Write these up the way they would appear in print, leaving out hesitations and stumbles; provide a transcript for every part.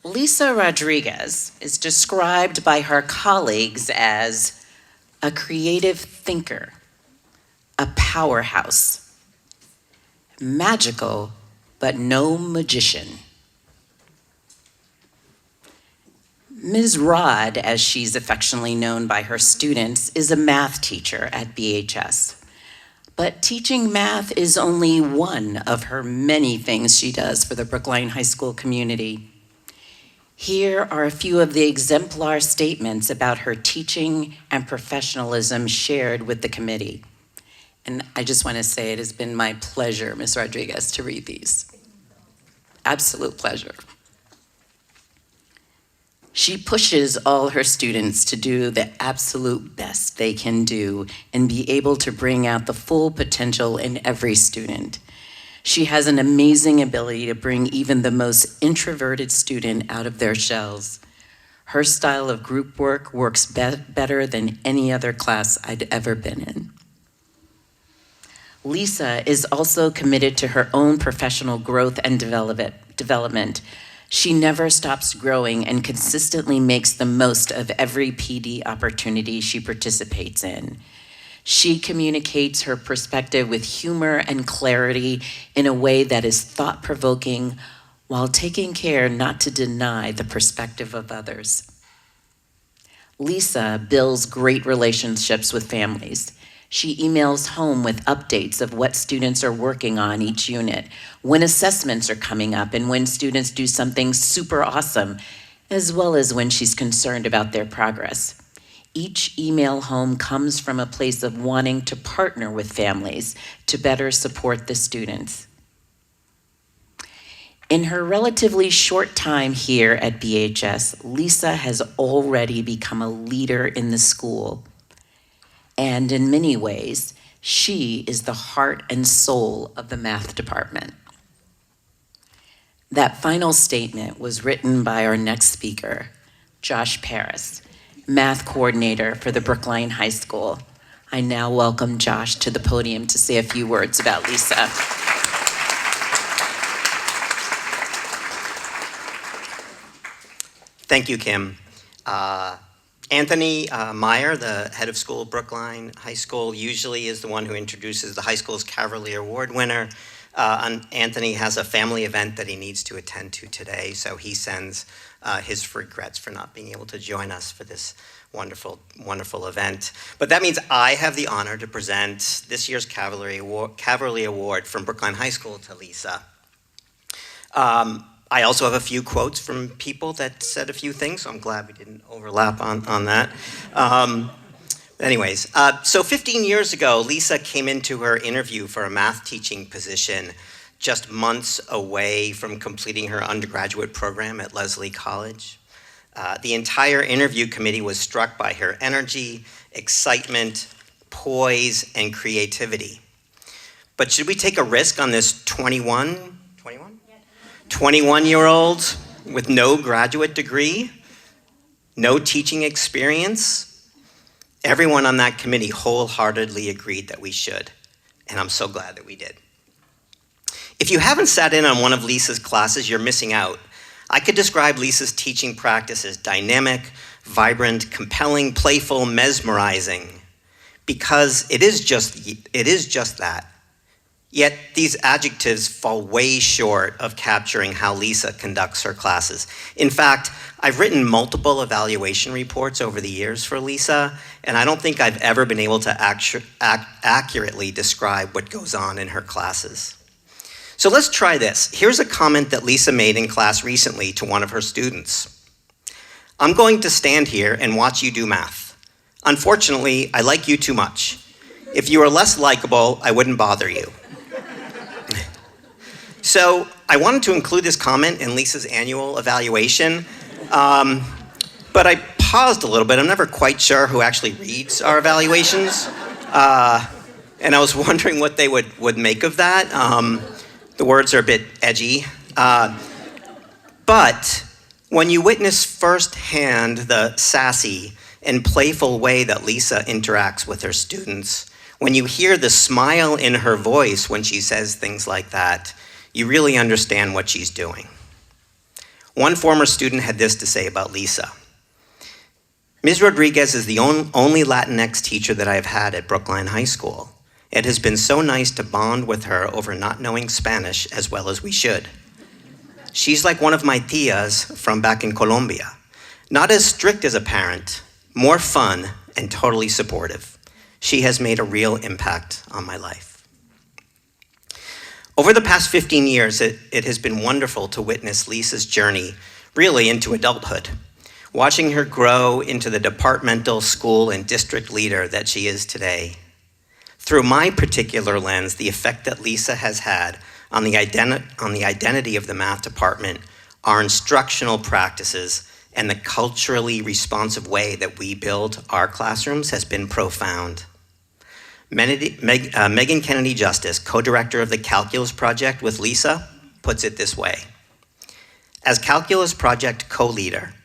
Lisa Rodriguez is described by her colleagues as a creative thinker, a powerhouse, magical but no magician. Ms. Rod, as she's affectionately known by her students, is a math teacher at BHS. But teaching math is only one of her many things she does for the Brookline High School community. Here are a few of the exemplar statements about her teaching and professionalism shared with the committee. And I just want to say it has been my pleasure, Ms. Rodriguez, to read these. Absolute pleasure. She pushes all her students to do the absolute best they can do and be able to bring out the full potential in every student. She has an amazing ability to bring even the most introverted student out of their shells. Her style of group work works better than any other class I'd ever been in. Lisa is also committed to her own professional growth and development. She never stops growing and consistently makes the most of every PD opportunity she participates in. She communicates her perspective with humor and clarity in a way that is thought-provoking while taking care not to deny the perspective of others. Lisa builds great relationships with families. She emails home with updates of what students are working on each unit, when assessments are coming up, and when students do something super awesome, as well as when she's concerned about their progress. Each email home comes from a place of wanting to partner with families to better support the students. In her relatively short time here at BHS, Lisa has already become a leader in the school. And in many ways, she is the heart and soul of the math department. That final statement was written by our next speaker, Josh Paris, math coordinator for the Brookline High School. I now welcome Josh to the podium to say a few words about Lisa. Thank you, Kim. Anthony Meyer, the head of school of Brookline High School, usually is the one who introduces the high school's Caverly Award winner. Anthony has a family event that he needs to attend to today, so he sends his regrets for not being able to join us for this wonderful, wonderful event. But that means I have the honor to present this year's Caverly Award from Brookline High School to Lisa. I also have a few quotes from people that said a few things, so I'm glad we didn't overlap on that. So 15 years ago, Lisa came into her interview for a math teaching position just months away from completing her undergraduate program at Lesley College. The entire interview committee was struck by her energy, excitement, poise, and creativity. But should we take a risk on this 21-year-old with no graduate degree, no teaching experience? Everyone on that committee wholeheartedly agreed that we should, and I'm so glad that we did. If you haven't sat in on one of Lisa's classes, you're missing out. I could describe Lisa's teaching practice as dynamic, vibrant, compelling, playful, mesmerizing, because it is just that. Yet these adjectives fall way short of capturing how Lisa conducts her classes. In fact, I've written multiple evaluation reports over the years for Lisa, and I don't think I've ever been able to accurately describe what goes on in her classes. So let's try this. Here's a comment that Lisa made in class recently to one of her students. "I'm going to stand here and watch you do math. Unfortunately, I like you too much. If you were less likable, I wouldn't bother you." So I wanted to include this comment in Lisa's annual evaluation, but I paused a little bit. I'm never quite sure who actually reads our evaluations, and I was wondering what they would make of that. The words are a bit edgy, but when you witness firsthand the sassy and playful way that Lisa interacts with her students, when you hear the smile in her voice when she says things like that, you really understand what she's doing. One former student had this to say about Lisa. Ms. Rodriguez is the only Latinx teacher that I have had at Brookline High School. It has been so nice to bond with her over not knowing Spanish as well as we should. She's like one of my tias from back in Colombia. Not as strict as a parent, more fun and totally supportive. She has made a real impact on my life. Over the past 15 years, it has been wonderful to witness Lisa's journey really into adulthood, watching her grow into the departmental, school, and district leader that she is today. Through my particular lens, the effect that Lisa has had on the identity of the math department, our instructional practices, and the culturally responsive way that we build our classrooms has been profound. Megan Kennedy Justice, co-director of the Calculus Project with Lisa, puts it this way. As Calculus Project co-leader,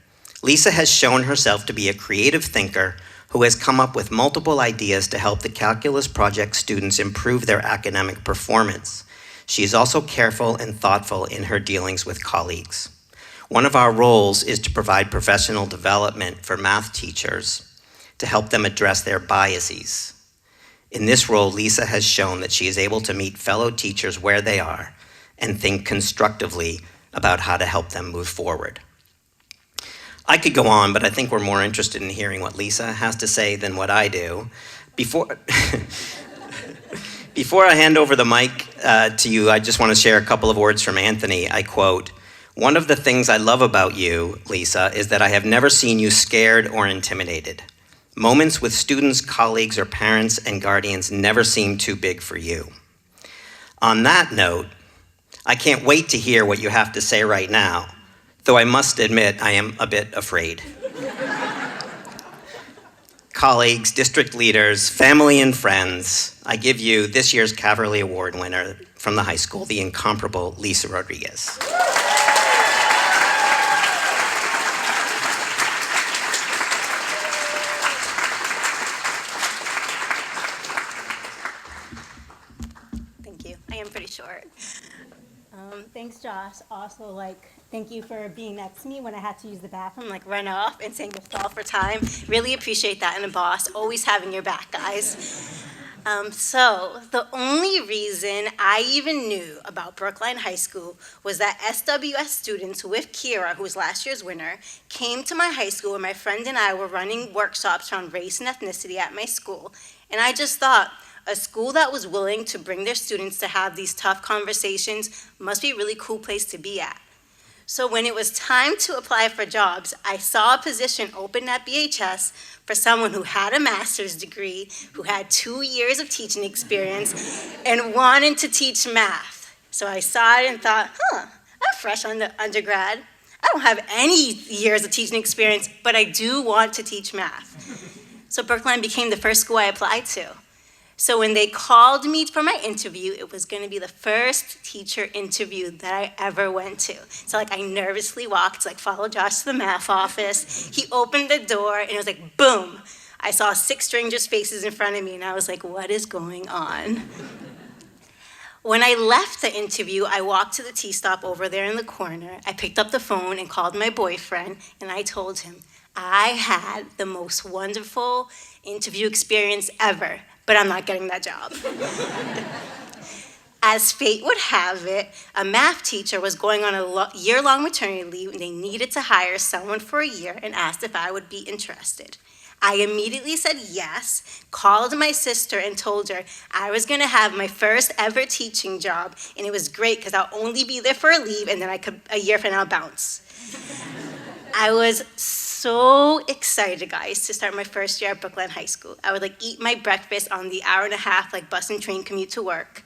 Lisa has shown herself to be a creative thinker who has come up with multiple ideas to help the Calculus Project students improve their academic performance. She is also careful and thoughtful in her dealings with colleagues. One of our roles is to provide professional development for math teachers to help them address their biases. In this role, Lisa has shown that she is able to meet fellow teachers where they are and think constructively about how to help them move forward. I could go on, but I think we're more interested in hearing what Lisa has to say than what I do. Before I hand over the mic to you, I just want to share a couple of words from Anthony. I quote, "One of the things I love about you, Lisa, is that I have never seen you scared or intimidated. Moments with students, colleagues, or parents and guardians never seem too big for you." On that note, I can't wait to hear what you have to say right now, though I must admit I am a bit afraid. Colleagues, district leaders, family and friends, I give you this year's Caverly Award winner from the high school, the incomparable Lisa Rodriguez. Thank you. I am pretty short. Thanks, Josh. Also, thank you for being next to me when I had to use the bathroom, run off and saying to stall for time. Really appreciate that in a boss. Always having your back, guys. So the only reason I even knew about Brookline High School was that SWS students with Kira, who was last year's winner, came to my high school when my friend and I were running workshops on race and ethnicity at my school. And I just thought, a school that was willing to bring their students to have these tough conversations must be a really cool place to be at. So when it was time to apply for jobs, I saw a position open at BHS for someone who had a master's degree, who had 2 years of teaching experience, and wanted to teach math. So I saw it and thought, I'm fresh on the undergrad. I don't have any years of teaching experience, but I do want to teach math. So Brookline became the first school I applied to. So when they called me for my interview, it was going to be the first teacher interview that I ever went to. So I nervously walked, followed Josh to the math office. He opened the door and it was boom. I saw 6 strangers' faces in front of me and I was what is going on? When I left the interview, I walked to the T-stop over there in the corner. I picked up the phone and called my boyfriend and I told him I had the most wonderful interview experience ever, but I'm not getting that job. As fate would have it, a math teacher was going on a year-long maternity leave and they needed to hire someone for a year and asked if I would be interested. I immediately said yes, called my sister and told her I was gonna have my first ever teaching job and it was great because I'll only be there for a leave and then a year from now, bounce. I was so excited, guys, to start my first year at Brookline High School. I would eat my breakfast on the hour-and-a-half bus and train commute to work.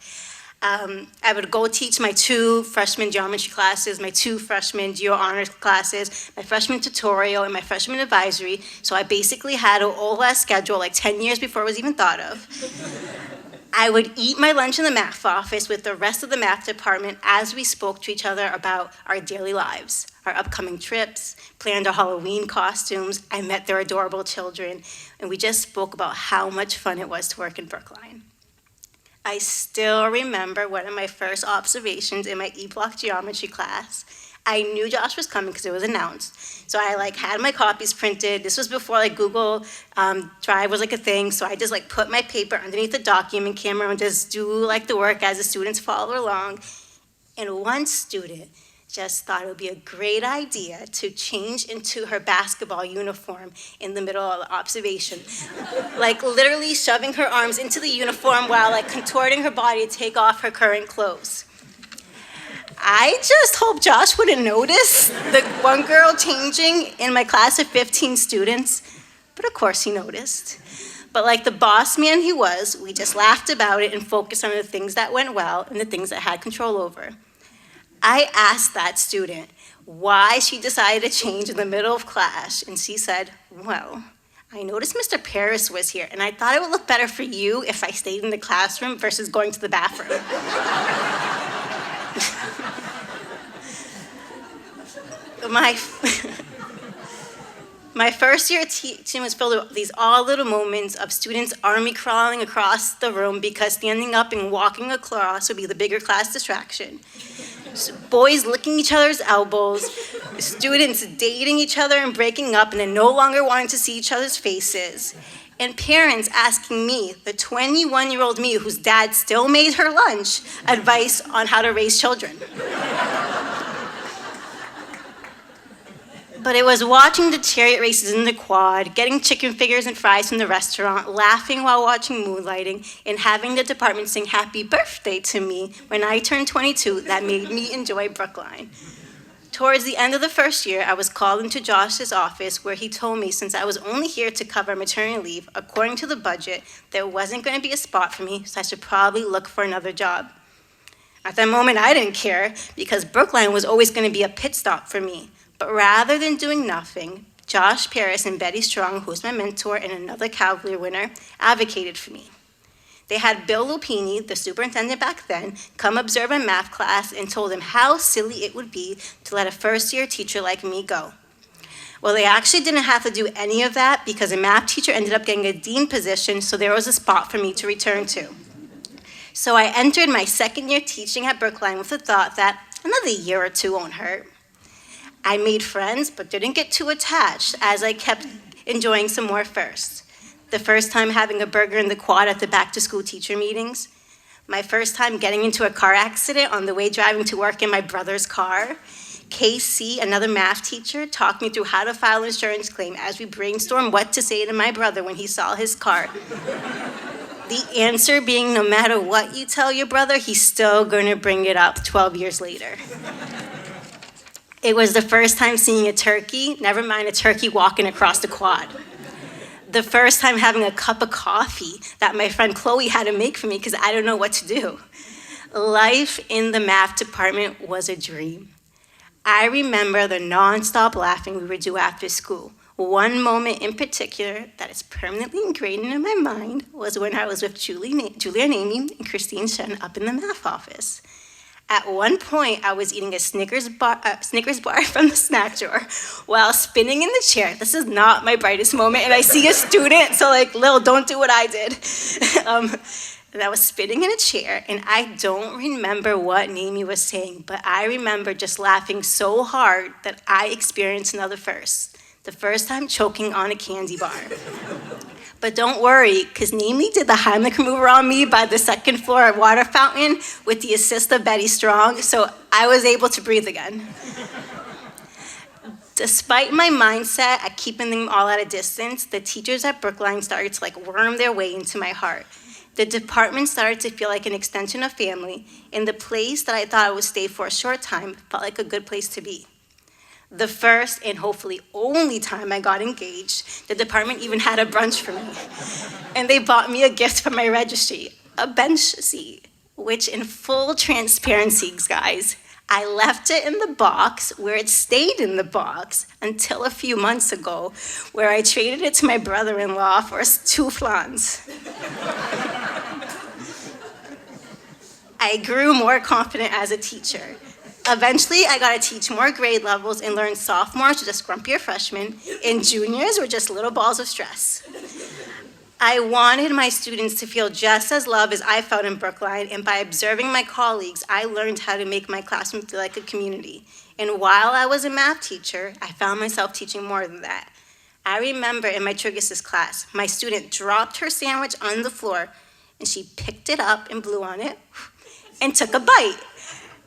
I would go teach my 2 freshman geometry classes, my 2 freshman geo honors classes, my freshman tutorial, and my freshman advisory. So I basically had an OLS schedule 10 years before it was even thought of. I would eat my lunch in the math office with the rest of the math department as we spoke to each other about our daily lives, our upcoming trips, planned our Halloween costumes. I met their adorable children, and we just spoke about how much fun it was to work in Brookline. I still remember one of my first observations in my E-block geometry class. I knew Josh was coming because it was announced. So I had my copies printed. This was before Google Drive was a thing. So I just put my paper underneath the document camera and just do the work as the students follow along. And one student just thought it would be a great idea to change into her basketball uniform in the middle of the observation. Literally shoving her arms into the uniform while contorting her body to take off her current clothes. I just hope Josh wouldn't notice the one girl changing in my class of 15 students, but of course he noticed. But the boss man he was, we just laughed about it and focused on the things that went well and the things that I had control over. I asked that student why she decided to change in the middle of class, and she said, well, I noticed Mr. Paris was here, and I thought it would look better for you if I stayed in the classroom versus going to the bathroom. My first year teaching was filled with these all little moments of students army crawling across the room because standing up and walking across would be the bigger class distraction. Boys licking each other's elbows, students dating each other and breaking up and then no longer wanting to see each other's faces, and parents asking me, the 21-year-old me whose dad still made her lunch, advice on how to raise children. But it was watching the chariot races in the quad, getting chicken fingers and fries from the restaurant, laughing while watching moonlighting, and having the department sing happy birthday to me when I turned 22 that made me enjoy Brookline. Towards the end of the first year, I was called into Josh's office where he told me since I was only here to cover maternity leave, according to the budget, there wasn't going to be a spot for me, so I should probably look for another job. At that moment, I didn't care because Brookline was always going to be a pit stop for me. But rather than doing nothing, Josh Paris and Betty Strong, who's my mentor and another Caverly winner, advocated for me. They had Bill Lupini, the superintendent back then, come observe my math class and told him how silly it would be to let a first-year teacher like me go. Well, they actually didn't have to do any of that because a math teacher ended up getting a dean position, so there was a spot for me to return to. So I entered my second year teaching at Brookline with the thought that another year or two won't hurt. I made friends, but didn't get too attached as I kept enjoying some more firsts. The first time having a burger in the quad at the back-to-school teacher meetings. My first time getting into a car accident on the way driving to work in my brother's car. KC, another math teacher, talked me through how to file an insurance claim as we brainstormed what to say to my brother when he saw his car. The answer being no matter what you tell your brother, he's still gonna bring it up 12 years later. It was the first time seeing a turkey, never mind a turkey walking across the quad. The first time having a cup of coffee that my friend Chloe had to make for me because I don't know what to do. Life in the math department was a dream. I remember the nonstop laughing we would do after school. One moment in particular that is permanently ingrained in my mind was when I was with Julia Namey and Christine Shen up in the math office. At one point, I was eating a Snickers bar from the snack drawer while spinning in the chair. This is not my brightest moment, and I see a student, so Lil, don't do what I did. And I was spinning in a chair, and I don't remember what Namey was saying, but I remember just laughing so hard that I experienced another first. The first time choking on a candy bar. But don't worry, because Namey did the Heimlich maneuver on me by the second floor water fountain with the assist of Betty Strong, so I was able to breathe again. Despite my mindset at keeping them all at a distance, the teachers at Brookline started to worm their way into my heart. The department started to feel like an extension of family, and the place that I thought I would stay for a short time felt like a good place to be. The first and hopefully only time I got engaged, the department even had a brunch for me. And they bought me a gift for my registry, a bench seat, which in full transparency, guys, I left it in the box where it stayed in the box until a few months ago, where I traded it to my brother-in-law for 2 flans. I grew more confident as a teacher. Eventually, I got to teach more grade levels and learn sophomores were just grumpier freshmen, and juniors were just little balls of stress. I wanted my students to feel just as loved as I felt in Brookline, and by observing my colleagues, I learned how to make my classroom feel like a community. And while I was a math teacher, I found myself teaching more than that. I remember in my trigonometry class, my student dropped her sandwich on the floor, and she picked it up and blew on it and took a bite.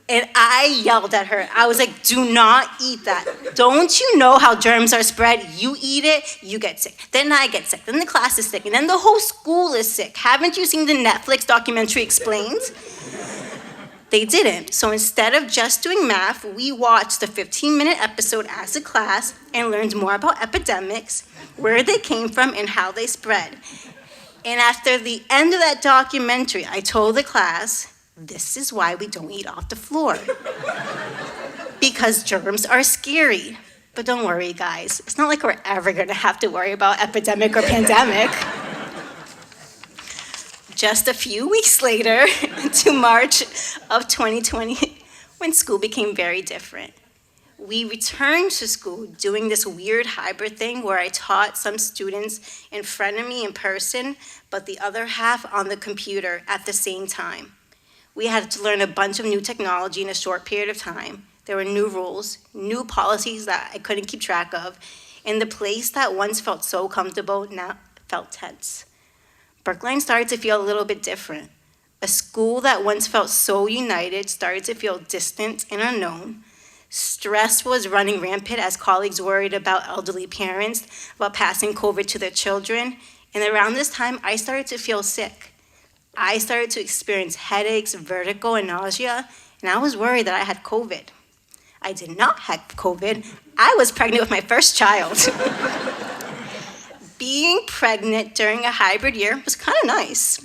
And I yelled at her. I was like, do not eat that. Don't you know how germs are spread? You eat it, you get sick. Then I get sick. Then the class is sick. And then the whole school is sick. Haven't you seen the Netflix documentary Explained? They didn't. So instead of just doing math, we watched the 15-minute episode as a class and learned more about epidemics, where they came from, and how they spread. And after the end of that documentary, I told the class, this is why we don't eat off the floor. Because germs are scary. But don't worry, guys. It's not like we're ever going to have to worry about epidemic or pandemic. Just a few weeks later, to March of 2020, when school became very different. We returned to school doing this weird hybrid thing where I taught some students in front of me in person, but the other half on the computer at the same time. We had to learn a bunch of new technology in a short period of time. There were new rules, new policies that I couldn't keep track of, and the place that once felt so comfortable now felt tense. Brookline started to feel a little bit different. A school that once felt so united started to feel distant and unknown. Stress was running rampant as colleagues worried about elderly parents, about passing COVID to their children, and around this time, I started to feel sick. I started to experience headaches, vertigo, and nausea, and I was worried that I had COVID. I did not have COVID. I was pregnant with my first child. Being pregnant during a hybrid year was kind of nice.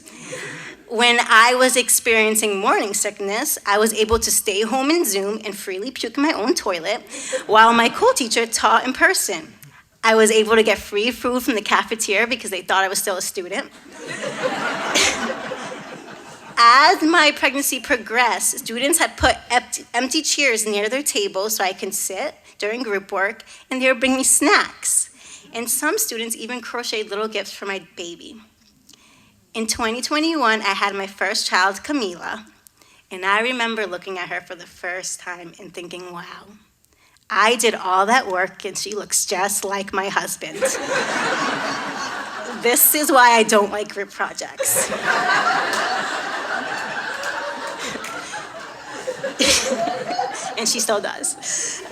When I was experiencing morning sickness, I was able to stay home in Zoom and freely puke in my own toilet while my co-teacher taught in person. I was able to get free food from the cafeteria because they thought I was still a student. As my pregnancy progressed, students had put empty chairs near their tables so I can sit during group work, and they would bring me snacks. And some students even crocheted little gifts for my baby. In 2021, I had my first child, Camila, and I remember looking at her for the first time and thinking, wow, I did all that work and she looks just like my husband. This is why I don't like group projects. And she still does.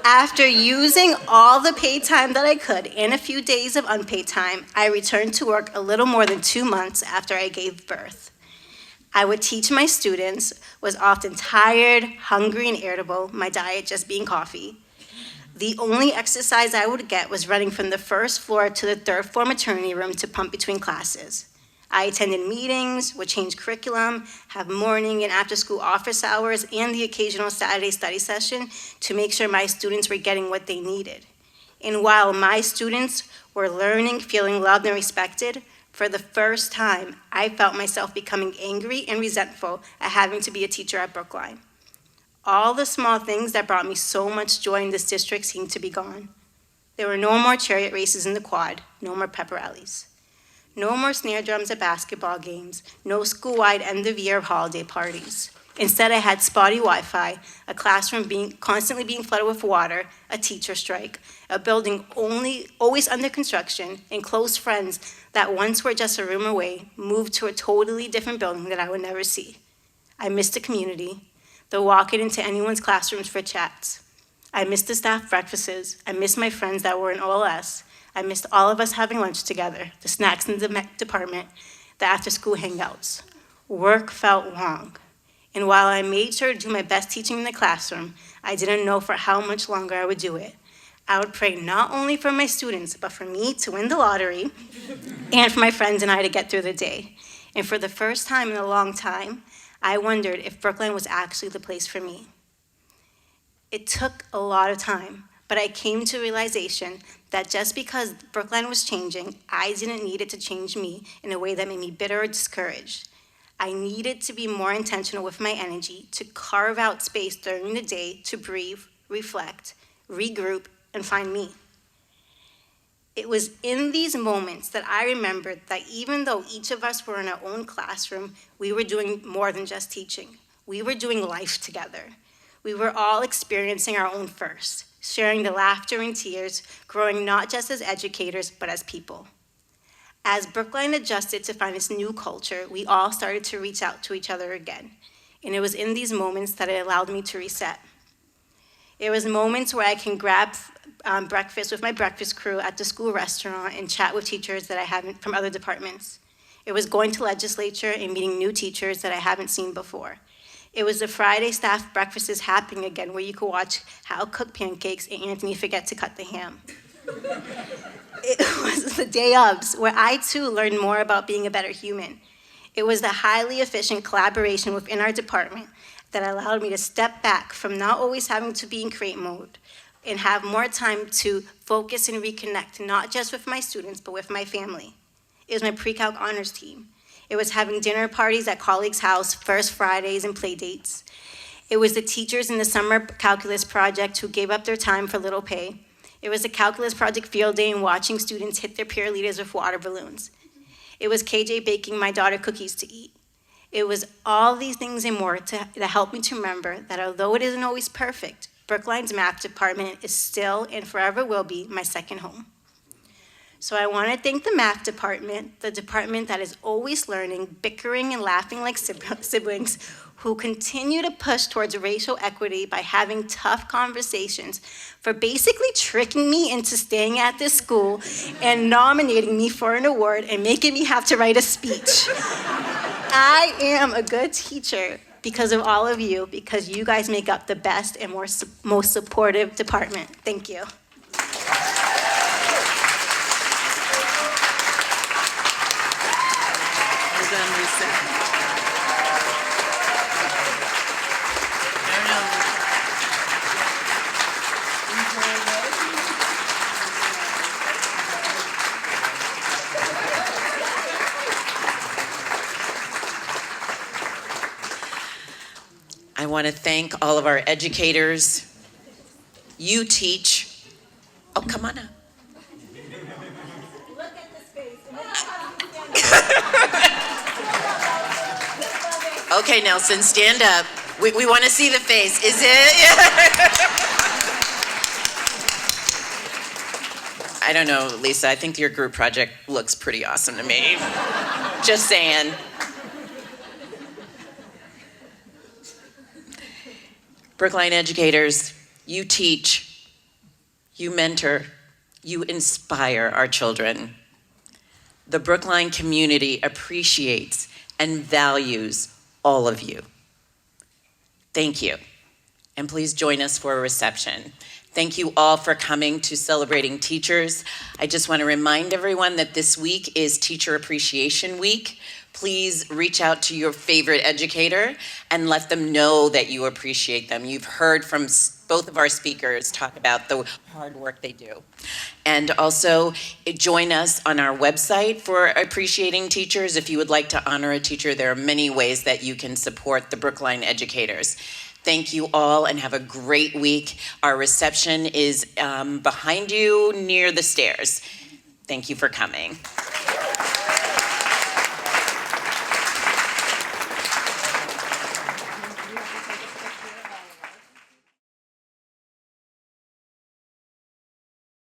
After using all the paid time that I could and a few days of unpaid time, I returned to work a little more than 2 months after I gave birth. I would teach my students, was often tired, hungry, and irritable, my diet just being coffee. The only exercise I would get was running from the first floor to the third floor maternity room to pump between classes. I attended meetings, would change curriculum, have morning and after school office hours, and the occasional Saturday study session to make sure my students were getting what they needed. And while my students were learning, feeling loved and respected, for the first time, I felt myself becoming angry and resentful at having to be a teacher at Brookline. All the small things that brought me so much joy in this district seemed to be gone. There were no more chariot races in the quad, no more pep rallies. No more snare drums at basketball games, no school-wide end-of-year holiday parties. Instead, I had spotty Wi-Fi, a classroom constantly being flooded with water, a teacher strike, a building always under construction, and close friends that once were just a room away moved to a totally different building that I would never see. I missed the community, the walking into anyone's classrooms for chats. I missed the staff breakfasts. I missed my friends that were in OLS. I missed all of us having lunch together, the snacks in the department, the after-school hangouts. Work felt long. And while I made sure to do my best teaching in the classroom, I didn't know for how much longer I would do it. I would pray not only for my students, but for me to win the lottery and for my friends and I to get through the day. And for the first time in a long time, I wondered if Brookline was actually the place for me. It took a lot of time, but I came to a realization that just because Brookline was changing, I didn't need it to change me in a way that made me bitter or discouraged. I needed to be more intentional with my energy, to carve out space during the day to breathe, reflect, regroup, and find me. It was in these moments that I remembered that even though each of us were in our own classroom, we were doing more than just teaching. We were doing life together. We were all experiencing our own first, sharing the laughter and tears, growing not just as educators, but as people. As Brookline adjusted to find its new culture, we all started to reach out to each other again. And it was in these moments that it allowed me to reset. It was moments where I can grab breakfast with my breakfast crew at the school restaurant and chat with teachers that I haven't from other departments. It was going to legislature and meeting new teachers that I haven't seen before. It was the Friday staff breakfasts happening again where you could watch Hal cook pancakes and Anthony forget to cut the ham. It was the day ofs where I too learned more about being a better human. It was the highly efficient collaboration within our department that allowed me to step back from not always having to be in create mode and have more time to focus and reconnect, not just with my students, but with my family. It was my pre-calc honors team. It was having dinner parties at colleagues' house, first Fridays, and play dates. It was the teachers in the summer calculus project who gave up their time for little pay. It was the calculus project field day and watching students hit their peer leaders with water balloons. It was KJ baking my daughter cookies to eat. It was all these things and more that helped me to remember that although it isn't always perfect, Brookline's math department is still and forever will be my second home. So I want to thank the math department, the department that is always learning, bickering and laughing like siblings, who continue to push towards racial equity by having tough conversations, for basically tricking me into staying at this school and nominating me for an award and making me have to write a speech. I am a good teacher because of all of you, because you guys make up the best and most supportive department. Thank you. Well done, Lisa. I want to thank all of our educators. You teach. Oh, come on up. Look at this face. Okay, Nelson, stand up. We want to see the face. Is it? I don't know, Lisa. I think your group project looks pretty awesome to me. Just saying. Brookline educators, you teach, you mentor, you inspire our children. The Brookline community appreciates and values all of you. Thank you. And please join us for a reception. Thank you all for coming to Celebrating Teachers. I just want to remind everyone that this week is Teacher Appreciation Week. Please reach out to your favorite educator and let them know that you appreciate them. You've heard from both of our speakers talk about the hard work they do. And also join us on our website for Appreciating Teachers. If you would like to honor a teacher, there are many ways that you can support the Brookline educators. Thank you all and have a great week. Our reception is behind you near the stairs. Thank you for coming.